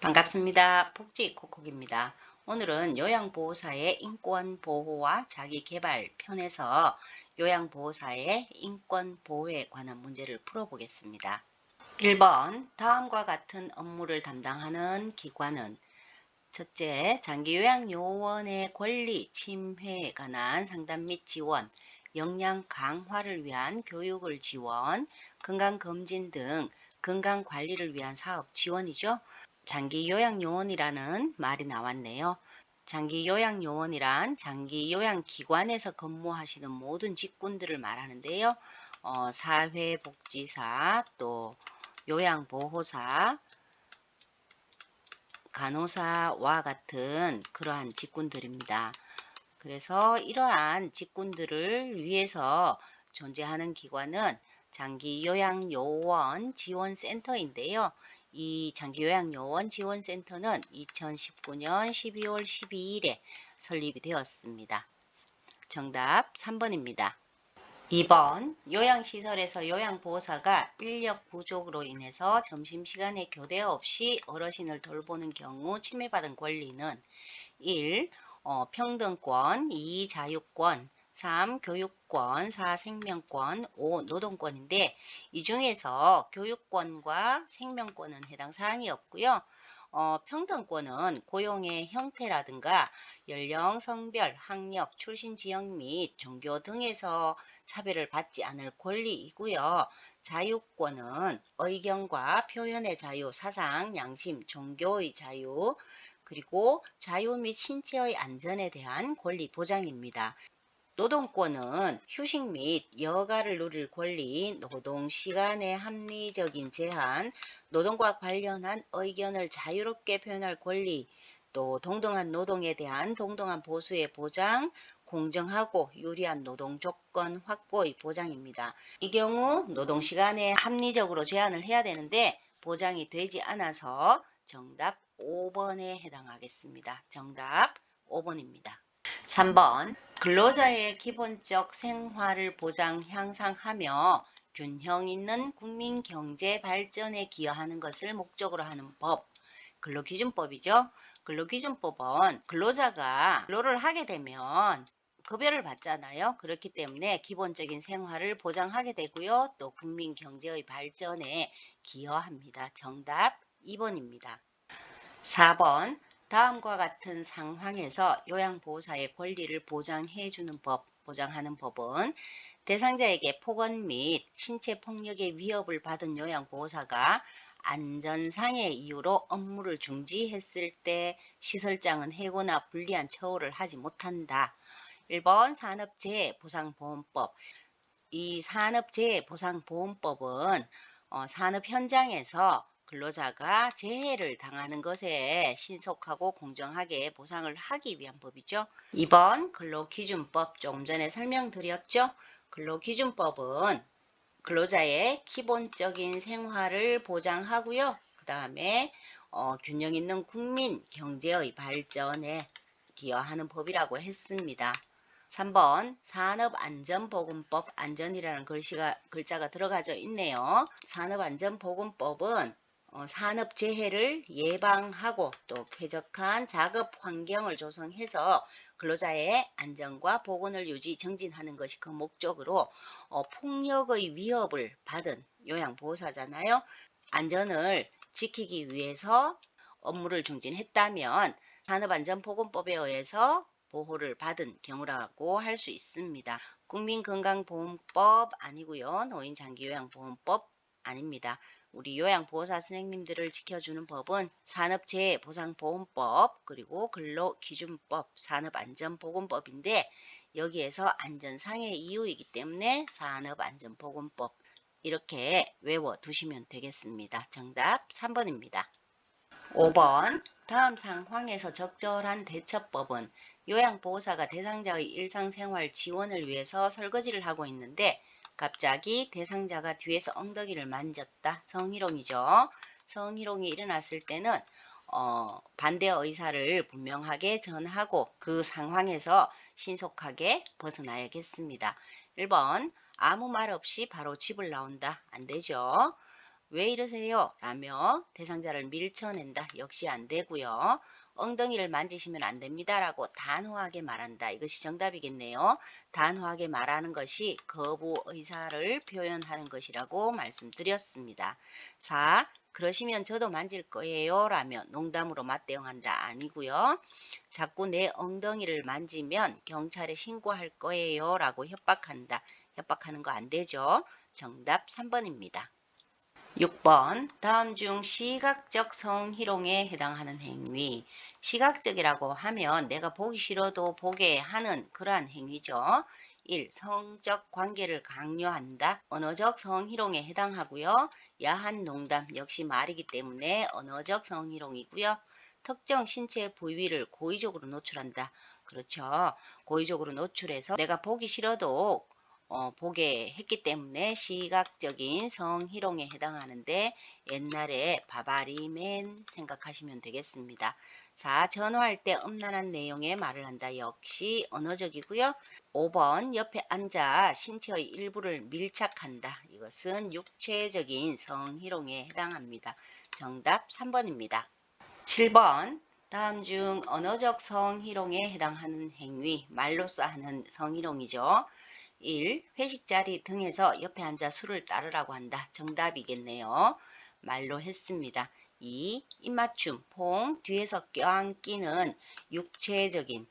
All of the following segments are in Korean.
반갑습니다. 복지콕콕입니다. 오늘은 요양보호사의 인권보호와 자기계발 편에서 요양보호사의 인권보호에 관한 문제를 풀어보겠습니다. 1번, 다음과 같은 업무를 담당하는 기관은 첫째, 장기요양요원의 권리 침해에 관한 상담 및 지원, 역량 강화를 위한 교육을 지원, 건강검진 등 건강관리를 위한 사업 지원이죠. 장기요양요원이라는 말이 나왔네요. 장기요양요원이란 장기요양기관에서 근무하시는 모든 직군들을 말하는데요. 사회복지사, 또 요양보호사, 간호사와 같은 그러한 직군들입니다. 그래서 이러한 직군들을 위해서 존재하는 기관은 장기요양요원 지원센터인데요. 이 장기요양요원 지원센터는 2019년 12월 12일에 설립이 되었습니다. 정답 3번입니다. 2번, 요양시설에서 요양보호사가 인력 부족으로 인해서 점심시간에 교대 없이 어르신을 돌보는 경우 침해받은 권리는 1. 평등권, 2. 자유권, 3. 교육권, 4. 생명권, 5. 노동권인데 이 중에서 교육권과 생명권은 해당 사항이 없고요. 평등권은 고용의 형태라든가 연령, 성별, 학력, 출신 지역 및 종교 등에서 차별을 받지 않을 권리이고요. 자유권은 의견과 표현의 자유, 사상, 양심, 종교의 자유, 그리고 자유 및 신체의 안전에 대한 권리 보장입니다. 노동권은 휴식 및 여가를 누릴 권리, 노동시간의 합리적인 제한, 노동과 관련한 의견을 자유롭게 표현할 권리, 또 동등한 노동에 대한 동등한 보수의 보장, 공정하고 유리한 노동 조건 확보의 보장입니다. 이 경우 노동시간에 합리적으로 제한을 해야 되는데 보장이 되지 않아서 정답 5번에 해당하겠습니다. 정답 5번입니다. 3번, 근로자의 기본적 생활을 보장 향상하며 균형 있는 국민 경제 발전에 기여하는 것을 목적으로 하는 법, 근로기준법이죠. 근로기준법은 근로자가 근로를 하게 되면 급여를 받잖아요. 그렇기 때문에 기본적인 생활을 보장하게 되고요. 또 국민 경제의 발전에 기여합니다. 정답 2번입니다. 4번, 다음과 같은 상황에서 요양보호사의 권리를 보장하는 법은 대상자에게 폭언 및 신체폭력의 위협을 받은 요양보호사가 안전상의 이유로 업무를 중지했을 때 시설장은 해고나 불리한 처우를 하지 못한다. 1번 산업재해보상보험법. 이 산업재해보상보험법은 산업 현장에서 근로자가 재해를 당하는 것에 신속하고 공정하게 보상을 하기 위한 법이죠. 2번 근로기준법, 조금 전에 설명드렸죠. 근로기준법은 근로자의 기본적인 생활을 보장하고요. 그 다음에 균형 있는 국민 경제의 발전에 기여하는 법이라고 했습니다. 3번 산업안전보건법, 안전이라는 글자가 들어가져 있네요. 산업안전보건법은 산업재해를 예방하고 또 쾌적한 작업 환경을 조성해서 근로자의 안전과 보건을 증진하는 것이 그 목적으로 폭력의 위협을 받은 요양보호사잖아요. 안전을 지키기 위해서 업무를 중진했다면 산업안전보건법에 의해서 보호를 받은 경우라고 할 수 있습니다. 국민건강보험법 아니고요. 노인장기요양보험법 아닙니다. 우리 요양보호사 선생님들을 지켜주는 법은 산업재해보상보험법, 그리고 근로기준법, 산업안전보건법인데 여기에서 안전상의 이유이기 때문에 산업안전보건법 이렇게 외워두시면 되겠습니다. 정답 3번입니다. 5번, 다음 상황에서 적절한 대처법은 요양보호사가 대상자의 일상생활 지원을 위해서 설거지를 하고 있는데 갑자기 대상자가 뒤에서 엉덩이를 만졌다. 성희롱이죠. 성희롱이 일어났을 때는 반대 의사를 분명하게 전하고 그 상황에서 신속하게 벗어나야겠습니다. 1번, 아무 말 없이 바로 집을 나온다. 안 되죠. 왜 이러세요? 라며 대상자를 밀쳐낸다. 역시 안 되고요. 엉덩이를 만지시면 안 됩니다. 라고 단호하게 말한다. 이것이 정답이겠네요. 단호하게 말하는 것이 거부 의사를 표현하는 것이라고 말씀드렸습니다. 4. 그러시면 저도 만질 거예요. 라며 농담으로 맞대응한다. 아니고요. 자꾸 내 엉덩이를 만지면 경찰에 신고할 거예요. 라고 협박한다. 협박하는 거 안 되죠. 정답 3번입니다. 6번 다음 중 시각적 성희롱에 해당하는 행위. 시각적이라고 하면 내가 보기 싫어도 보게 하는 그러한 행위죠. 1. 성적 관계를 강요한다. 언어적 성희롱에 해당하고요. 야한 농담 역시 말이기 때문에 언어적 성희롱이고요. 특정 신체 부위를 고의적으로 노출한다. 그렇죠. 고의적으로 노출해서 내가 보기 싫어도 보게 했기 때문에 시각적인 성희롱에 해당하는데 옛날에 바바리맨 생각하시면 되겠습니다. 자, 전화할 때 음란한 내용의 말을 한다. 역시 언어적이고요. 5번 옆에 앉아 신체의 일부를 밀착한다. 이것은 육체적인 성희롱에 해당합니다. 정답 3번입니다. 7번 다음 중 언어적 성희롱에 해당하는 행위, 말로써 하는 성희롱이죠. 1. 회식 자리 등에서 옆에 앉아 술을 따르라고 한다. 정답이겠네요. 말로 했습니다. 2. 입맞춤, 퐁, 뒤에서 껴안기는 육체적인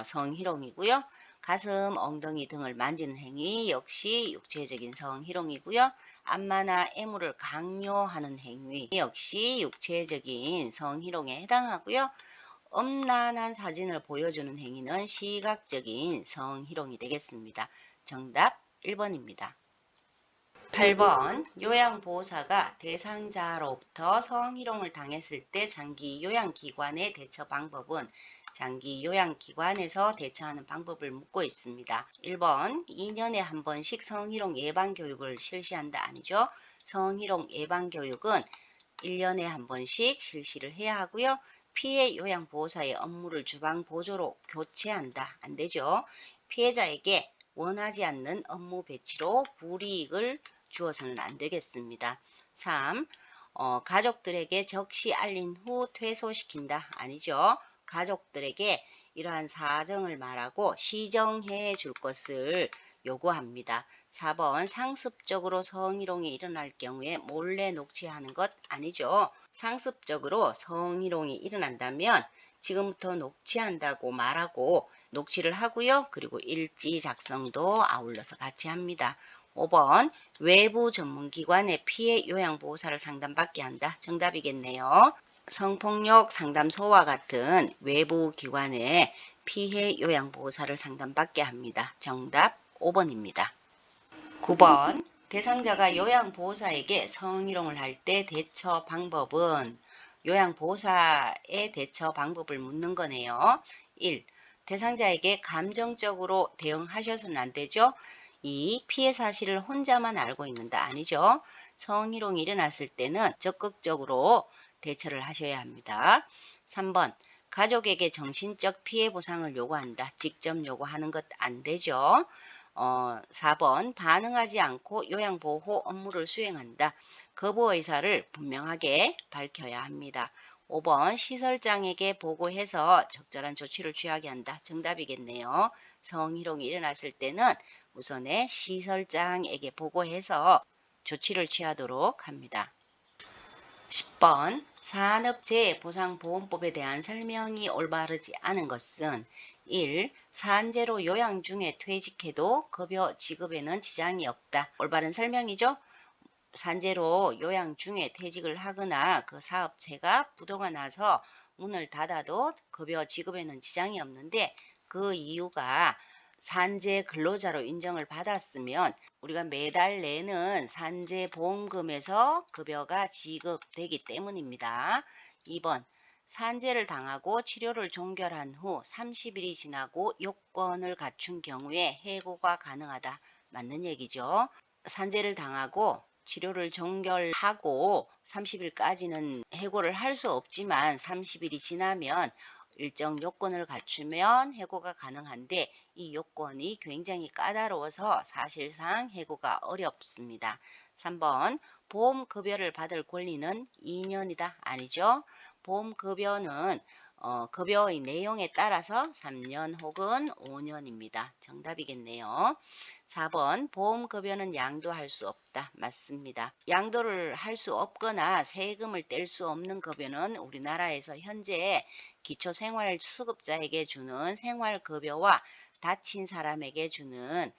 성희롱이고요. 가슴, 엉덩이 등을 만지는 행위 역시 육체적인 성희롱이고요. 안마나 애무를 강요하는 행위 역시 육체적인 성희롱에 해당하고요. 음란한 사진을 보여주는 행위는 시각적인 성희롱이 되겠습니다. 정답 1번입니다. 8번 요양보호사가 대상자로부터 성희롱을 당했을 때 장기요양기관의 대처 방법은 장기요양기관에서 대처하는 방법을 묻고 있습니다. 1번 2년에 한 번씩 성희롱 예방교육을 실시한다. 아니죠. 성희롱 예방교육은 1년에 한 번씩 실시를 해야 하고요. 피해 요양보호사의 업무를 주방보조로 교체한다. 안 되죠. 피해자에게 원하지 않는 업무 배치로 불이익을 주어서는 안 되겠습니다. 3. 가족들에게 적시 알린 후 퇴소시킨다. 아니죠. 가족들에게 이러한 사정을 말하고 시정해 줄 것을 요구합니다. 4번 상습적으로 성희롱이 일어날 경우에 몰래 녹취하는 것 아니죠. 상습적으로 성희롱이 일어난다면 지금부터 녹취한다고 말하고 녹취를 하고요. 그리고 일지 작성도 아울러서 같이 합니다. 5번 외부 전문기관의 피해 요양보호사를 상담받게 한다. 정답이겠네요. 성폭력 상담소와 같은 외부 기관의 피해 요양보호사를 상담받게 합니다. 정답 5번입니다. 9번 대상자가 요양보호사에게 성희롱을 할 때 대처 방법은 요양보호사의 대처 방법을 묻는 거네요. 1. 대상자에게 감정적으로 대응하셔서는 안 되죠. 2. 피해 사실을 혼자만 알고 있는다. 아니죠. 성희롱이 일어났을 때는 적극적으로 대처를 하셔야 합니다. 3번 가족에게 정신적 피해 보상을 요구한다. 직접 요구하는 것 안 되죠. 4번 반응하지 않고 요양보호 업무를 수행한다. 거부 의사를 분명하게 밝혀야 합니다. 5번 시설장에게 보고해서 적절한 조치를 취하게 한다. 정답이겠네요. 성희롱이 일어났을 때는 우선에 시설장에게 보고해서 조치를 취하도록 합니다. 10번 산업재해보상보험법에 대한 설명이 올바르지 않은 것은 1. 산재로 요양 중에 퇴직해도 급여 지급에는 지장이 없다. 올바른 설명이죠. 산재로 요양 중에 퇴직을 하거나 그 사업체가 부도가 나서 문을 닫아도 급여 지급에는 지장이 없는데 그 이유가 산재 근로자로 인정을 받았으면 우리가 매달 내는 산재 보험금에서 급여가 지급되기 때문입니다. 2번 산재를 당하고 치료를 종결한 후 30일이 지나고 요건을 갖춘 경우에 해고가 가능하다. 맞는 얘기죠. 산재를 당하고 치료를 종결하고 30일까지는 해고를 할 수 없지만 30일이 지나면 일정 요건을 갖추면 해고가 가능한데 이 요건이 굉장히 까다로워서 사실상 해고가 어렵습니다. 3번 보험급여를 받을 권리는 2년이다. 아니죠. 보험급여는 급여의 내용에 따라서 3년 혹은 5년입니다. 정답이겠네요. 4번 보험급여는 양도할 수 없다. 맞습니다. 양도를 할 수 없거나 세금을 뗄 수 없는 급여는 우리나라에서 현재 기초생활수급자에게 주는 생활급여와 다친 사람에게 주는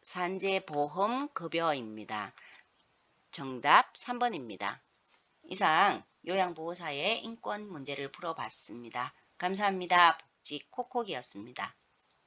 산재보험급여입니다. 정답 3번입니다. 이상 요양보호사의 인권 문제를 풀어봤습니다. 감사합니다. 복지 콕콕이었습니다.